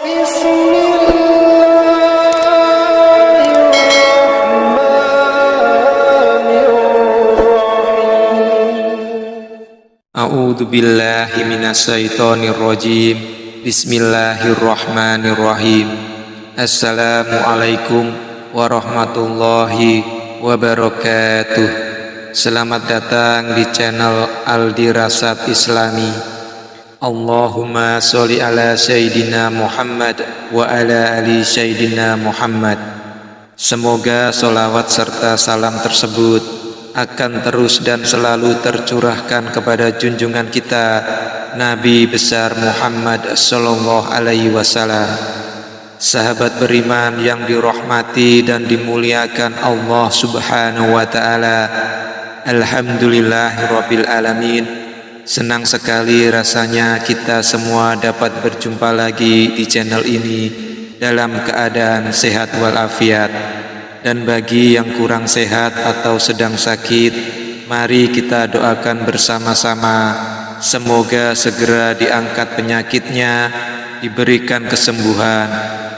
A'udzu billahi minasyaitonir rajim. Bismillahirrahmanirrahim. Assalamualaikum warahmatullahi wabarakatuh. Selamat datang di channel Al-Dirasat Islami. Allahumma sholli ala Sayyidina Muhammad wa ala ali Sayyidina Muhammad. Semoga sholawat serta salam tersebut akan terus dan selalu tercurahkan kepada junjungan kita Nabi besar Muhammad sallallahu alaihi wasallam, sahabat beriman yang dirahmati dan dimuliakan Allah subhanahu wa ta'ala. Alhamdulillahirabbil alamin. Senang sekali rasanya kita semua dapat berjumpa lagi di channel ini dalam keadaan sehat walafiat. Dan bagi yang kurang sehat atau sedang sakit, mari kita doakan bersama-sama, semoga segera diangkat penyakitnya, diberikan kesembuhan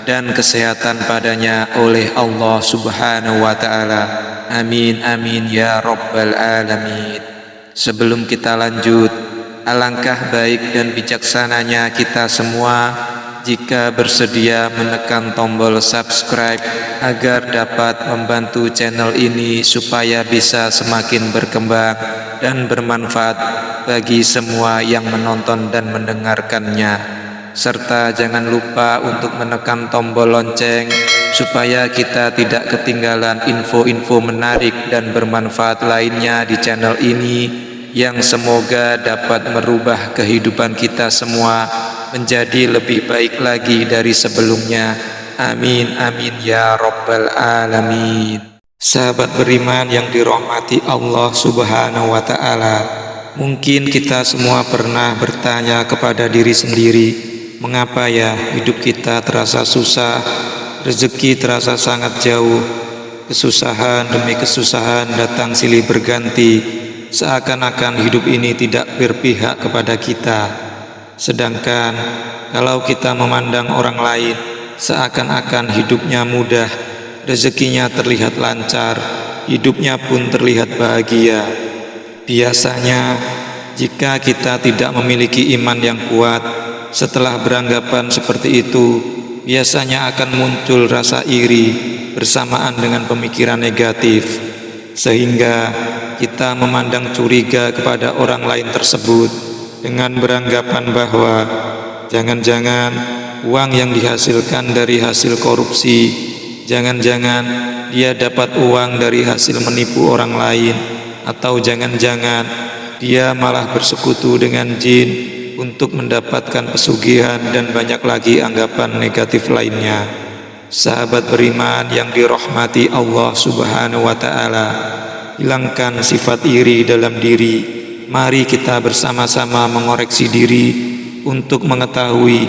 dan kesehatan padanya oleh Allah subhanahu wa ta'ala. Amin amin ya rabbal alamin. Sebelum kita lanjut, alangkah baik dan bijaksananya kita semua jika bersedia menekan tombol subscribe agar dapat membantu channel ini supaya bisa semakin berkembang dan bermanfaat bagi semua yang menonton dan mendengarkannya. Serta jangan lupa untuk menekan tombol lonceng supaya kita tidak ketinggalan info-info menarik dan bermanfaat lainnya di channel ini yang semoga dapat merubah kehidupan kita semua menjadi lebih baik lagi dari sebelumnya. Amin amin ya rabbal alamin. Sahabat beriman yang dirahmati Allah subhanahu wa ta'ala, mungkin kita semua pernah bertanya kepada diri sendiri, mengapa ya hidup kita terasa susah, rezeki terasa sangat jauh, kesusahan demi kesusahan datang silih berganti, seakan-akan hidup ini tidak berpihak kepada kita. Sedangkan kalau kita memandang orang lain, seakan-akan hidupnya mudah, rezekinya terlihat lancar, hidupnya pun terlihat bahagia. Biasanya jika kita tidak memiliki iman yang kuat, setelah beranggapan seperti itu, biasanya akan muncul rasa iri bersamaan dengan pemikiran negatif, sehingga kita memandang curiga kepada orang lain tersebut dengan beranggapan bahwa jangan-jangan uang yang dihasilkan dari hasil korupsi, jangan-jangan dia dapat uang dari hasil menipu orang lain, atau jangan-jangan dia malah bersekutu dengan jin untuk mendapatkan pesugihan, dan banyak lagi anggapan negatif lainnya. Sahabat beriman yang dirahmati Allah subhanahu wa ta'ala, hilangkan sifat iri dalam diri. Mari kita bersama-sama mengoreksi diri untuk mengetahui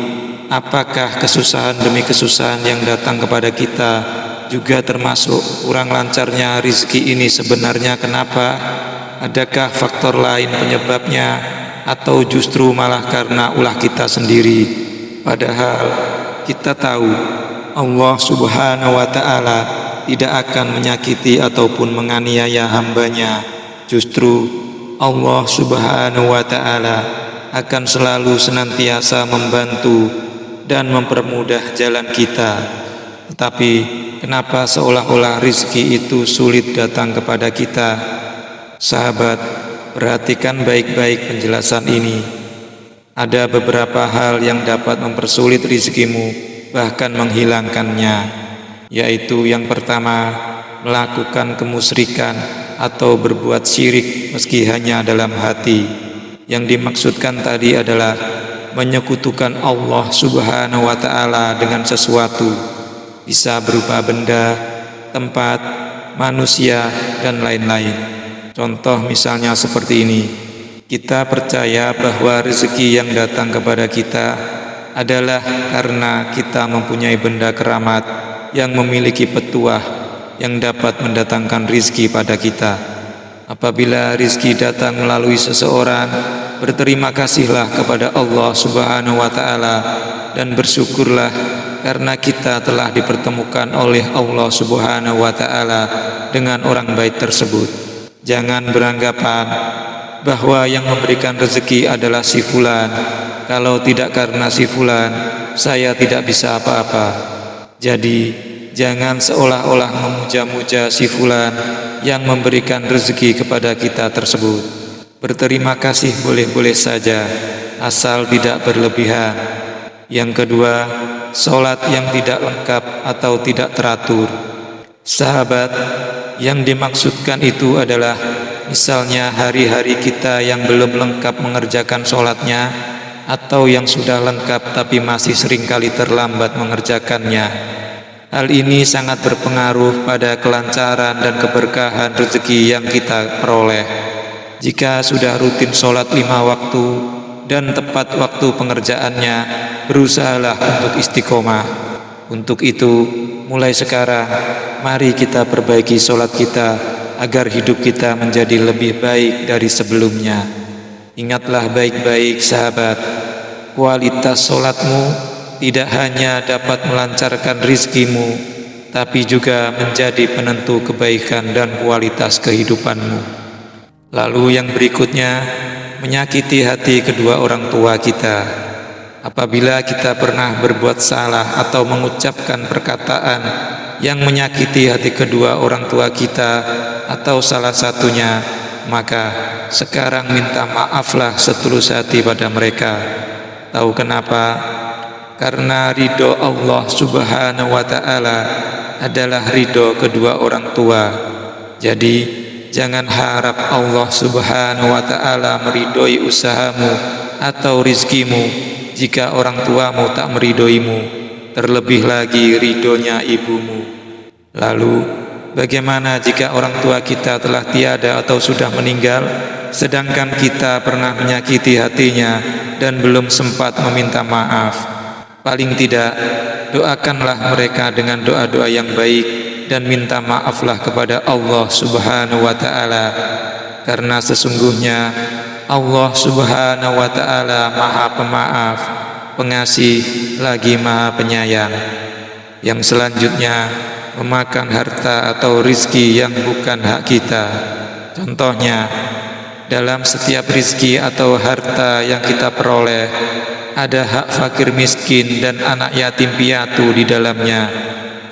apakah kesusahan demi kesusahan yang datang kepada kita juga termasuk kurang lancarnya rezeki ini sebenarnya kenapa? Adakah faktor lain penyebabnya, atau justru malah karena ulah kita sendiri? Padahal kita tahu Allah subhanahu wa ta'ala tidak akan menyakiti ataupun menganiaya hambanya. Justru Allah subhanahu wa ta'ala akan selalu senantiasa membantu dan mempermudah jalan kita. Tetapi kenapa seolah-olah rizki itu sulit datang kepada kita? Sahabat, perhatikan baik-baik penjelasan ini. Ada beberapa hal yang dapat mempersulit rizkimu, bahkan menghilangkannya, yaitu yang pertama, melakukan kemusyrikan atau berbuat syirik meski hanya dalam hati. Yang dimaksudkan tadi adalah menyekutukan Allah subhanahu wa ta'ala dengan sesuatu, bisa berupa benda, tempat, manusia, dan lain-lain. Contoh misalnya seperti ini, kita percaya bahwa rezeki yang datang kepada kita adalah karena kita mempunyai benda keramat yang memiliki petuah yang dapat mendatangkan rizki pada kita. Apabila rizki datang melalui seseorang, berterima kasihlah kepada Allah Subhanahu wa Ta'ala dan bersyukurlah karena kita telah dipertemukan oleh Allah Subhanahu wa Ta'ala dengan orang baik tersebut. Jangan beranggapan bahwa yang memberikan rezeki adalah si fulan. Kalau tidak karena si fulan, saya tidak bisa apa-apa. Jadi jangan seolah-olah memuja-muja si fulan yang memberikan rezeki kepada kita tersebut. Berterima kasih boleh-boleh saja, asal tidak berlebihan. Yang kedua, sholat yang tidak lengkap atau tidak teratur. Sahabat, yang dimaksudkan itu adalah misalnya hari-hari kita yang belum lengkap mengerjakan sholatnya, atau yang sudah lengkap tapi masih seringkali terlambat mengerjakannya. Hal ini sangat berpengaruh pada kelancaran dan keberkahan rezeki yang kita peroleh. Jika sudah rutin sholat 5 waktu dan tepat waktu pengerjaannya, berusahalah untuk istiqomah. Untuk itu, mulai sekarang, mari kita perbaiki sholat kita agar hidup kita menjadi lebih baik dari sebelumnya. Ingatlah baik-baik sahabat, kualitas sholatmu tidak hanya dapat melancarkan rizkimu, tapi juga menjadi penentu kebaikan dan kualitas kehidupanmu. Lalu yang berikutnya, menyakiti hati kedua orang tua kita. Apabila kita pernah berbuat salah atau mengucapkan perkataan yang menyakiti hati kedua orang tua kita atau salah satunya, maka sekarang minta maaflah setulus hati pada mereka. Tahu kenapa? Karena ridho Allah Subhanahu wa Ta'ala adalah ridho kedua orang tua. Jadi jangan harap Allah Subhanahu wa Ta'ala meridhoi usahamu atau rizkimu jika orang tuamu tak meridhoimu, terlebih lagi ridhonya ibumu. Lalu bagaimana jika orang tua kita telah tiada atau sudah meninggal, sedangkan kita pernah menyakiti hatinya dan belum sempat meminta maaf? Paling tidak, doakanlah mereka dengan doa-doa yang baik dan minta maaflah kepada Allah Subhanahu wa Ta'ala, karena sesungguhnya Allah Subhanahu wa Ta'ala Maha Pemaaf, Pengasih, lagi Maha Penyayang. Yang selanjutnya, memakan harta atau rizki yang bukan hak kita. Contohnya, dalam setiap rizki atau harta yang kita peroleh, ada hak fakir miskin dan anak yatim piatu di dalamnya,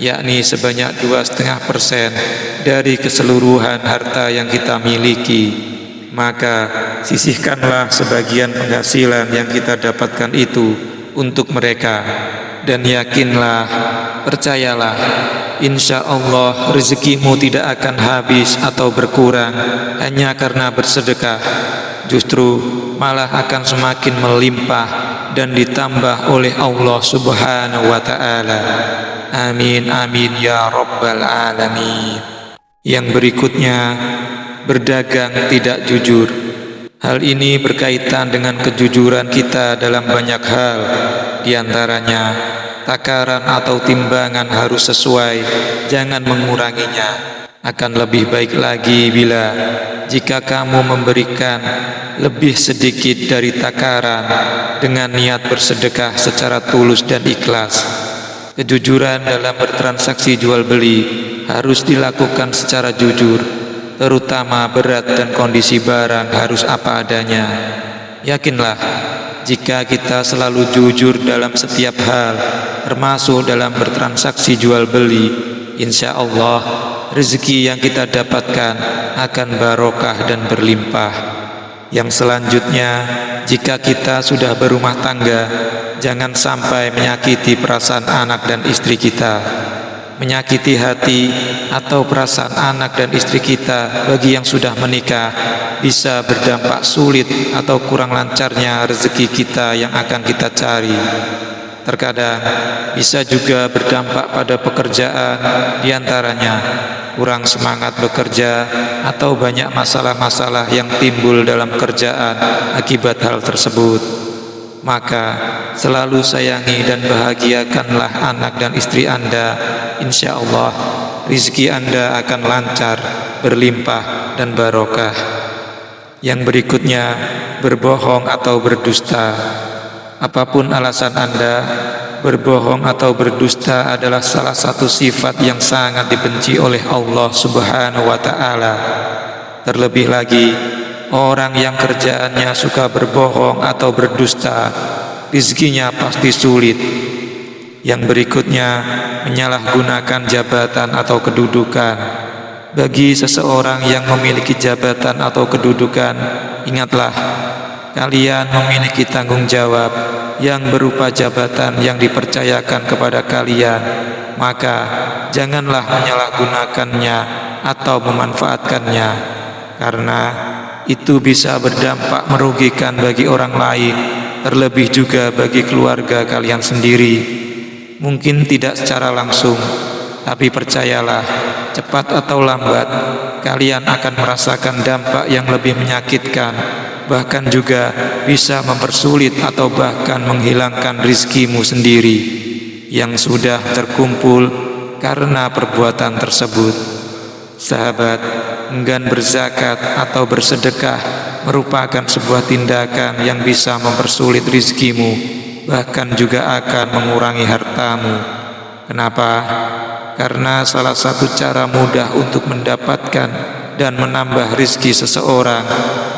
yakni sebanyak 2,5% dari keseluruhan harta yang kita miliki. Maka sisihkanlah sebagian penghasilan yang kita dapatkan itu untuk mereka, dan yakinlah, percayalah, insya Allah rezekimu tidak akan habis atau berkurang hanya karena bersedekah. Justru malah akan semakin melimpah dan ditambah oleh Allah Subhanahu wa Ta'ala. Amin amin ya rabbal alamin. Yang berikutnya, berdagang tidak jujur. Hal ini berkaitan dengan kejujuran kita dalam banyak hal. Di antaranya, takaran atau timbangan harus sesuai, jangan menguranginya. Akan lebih baik lagi bila jika kamu memberikan lebih sedikit dari takaran dengan niat bersedekah secara tulus dan ikhlas. Kejujuran dalam bertransaksi jual beli harus dilakukan secara jujur, terutama berat dan kondisi barang harus apa adanya. Yakinlah, jika kita selalu jujur dalam setiap hal, termasuk dalam bertransaksi jual beli, insya Allah rezeki yang kita dapatkan akan barokah dan berlimpah. Yang selanjutnya, jika kita sudah berumah tangga, jangan sampai menyakiti perasaan anak dan istri kita. Menyakiti hati atau perasaan anak dan istri kita bagi yang sudah menikah bisa berdampak sulit atau kurang lancarnya rezeki kita yang akan kita cari. Terkadang bisa juga berdampak pada pekerjaan, diantaranya kurang semangat bekerja atau banyak masalah-masalah yang timbul dalam kerjaan akibat hal tersebut. Maka selalu sayangi dan bahagiakanlah anak dan istri Anda. Insya Allah rezeki Anda akan lancar, berlimpah dan barokah. Yang berikutnya, berbohong atau berdusta. Apapun alasan Anda, berbohong atau berdusta adalah salah satu sifat yang sangat dibenci oleh Allah Subhanahu wa Ta'ala. Terlebih lagi, orang yang kerjaannya suka berbohong atau berdusta, rizkinya pasti sulit. Yang berikutnya, menyalahgunakan jabatan atau kedudukan. Bagi seseorang yang memiliki jabatan atau kedudukan, ingatlah, kalian memiliki tanggung jawab yang berupa jabatan yang dipercayakan kepada kalian. Maka janganlah menyalahgunakannya atau memanfaatkannya, karena itu bisa berdampak merugikan bagi orang lain, terlebih juga bagi keluarga kalian sendiri. Mungkin tidak secara langsung, tapi percayalah, cepat atau lambat kalian akan merasakan dampak yang lebih menyakitkan, bahkan juga bisa mempersulit atau bahkan menghilangkan rizkimu sendiri yang sudah terkumpul karena perbuatan tersebut. Sahabat, enggan berzakat atau bersedekah merupakan sebuah tindakan yang bisa mempersulit rizkimu, bahkan juga akan mengurangi hartamu. Kenapa? Karena salah satu cara mudah untuk mendapatkan dan menambah rizki seseorang,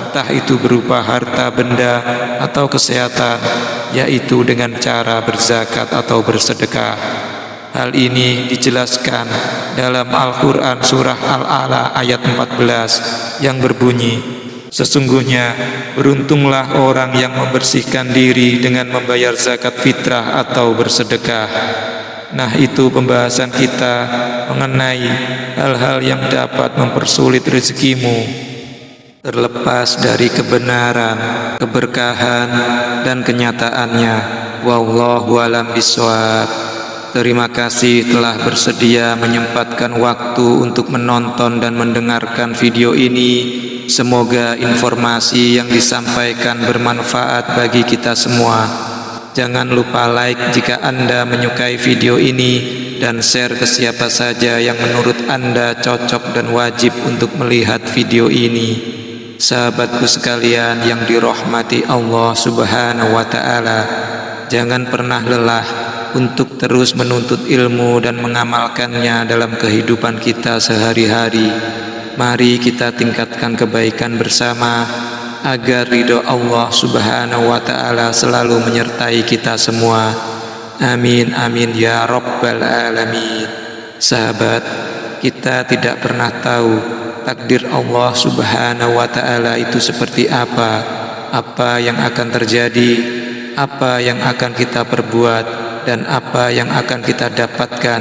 entah itu berupa harta benda atau kesehatan, yaitu dengan cara berzakat atau bersedekah. Hal ini dijelaskan dalam Al-Quran surah Al-A'la ayat 14 yang berbunyi, sesungguhnya beruntunglah orang yang membersihkan diri dengan membayar zakat fitrah atau bersedekah. Nah, itu pembahasan kita mengenai hal-hal yang dapat mempersulit rezekimu, terlepas dari kebenaran, keberkahan, dan kenyataannya. Wallahu a'lam bishawab. Terima kasih telah bersedia menyempatkan waktu untuk menonton dan mendengarkan video ini. Semoga informasi yang disampaikan bermanfaat bagi kita semua. Jangan lupa like jika Anda menyukai video ini, dan share ke siapa saja yang menurut Anda cocok dan wajib untuk melihat video ini. Sahabatku sekalian yang dirahmati Allah Subhanahu wa Ta'ala, jangan pernah lelah untuk terus menuntut ilmu dan mengamalkannya dalam kehidupan kita sehari-hari. Mari kita tingkatkan kebaikan bersama, agar ridho Allah Subhanahu wa Ta'ala selalu menyertai kita semua. Amin amin ya rabbal alamin. Sahabat, kita tidak pernah tahu takdir Allah Subhanahu wa Ta'ala itu seperti apa yang akan terjadi, apa yang akan kita perbuat, dan apa yang akan kita dapatkan.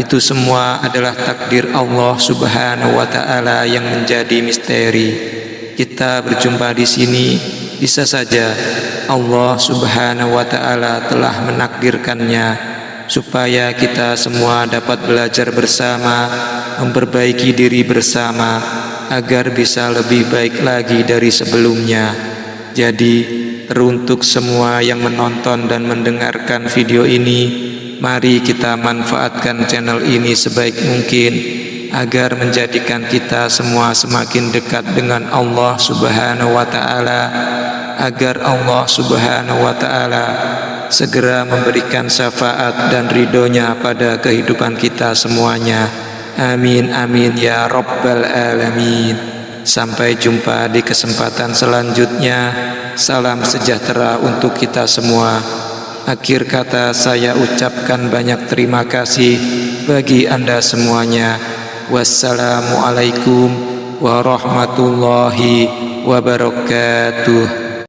Itu semua adalah takdir Allah Subhanahu wa Ta'ala yang menjadi misteri. Kita berjumpa di sini, bisa saja Allah Subhanahu wa Ta'ala telah menakdirkannya supaya kita semua dapat belajar bersama, memperbaiki diri bersama, agar bisa lebih baik lagi dari sebelumnya. Jadi, teruntuk semua yang menonton dan mendengarkan video ini, mari kita manfaatkan channel ini sebaik mungkin, agar menjadikan kita semua semakin dekat dengan Allah Subhanahu wa Ta'ala, agar Allah Subhanahu wa Ta'ala segera memberikan syafaat dan ridhonya pada kehidupan kita semuanya. Amin amin ya rabbal alamin. Sampai jumpa di kesempatan selanjutnya. Salam sejahtera untuk kita semua. Akhir kata saya ucapkan banyak terima kasih bagi Anda semuanya. Wassalamualaikum warahmatullahi wabarakatuh.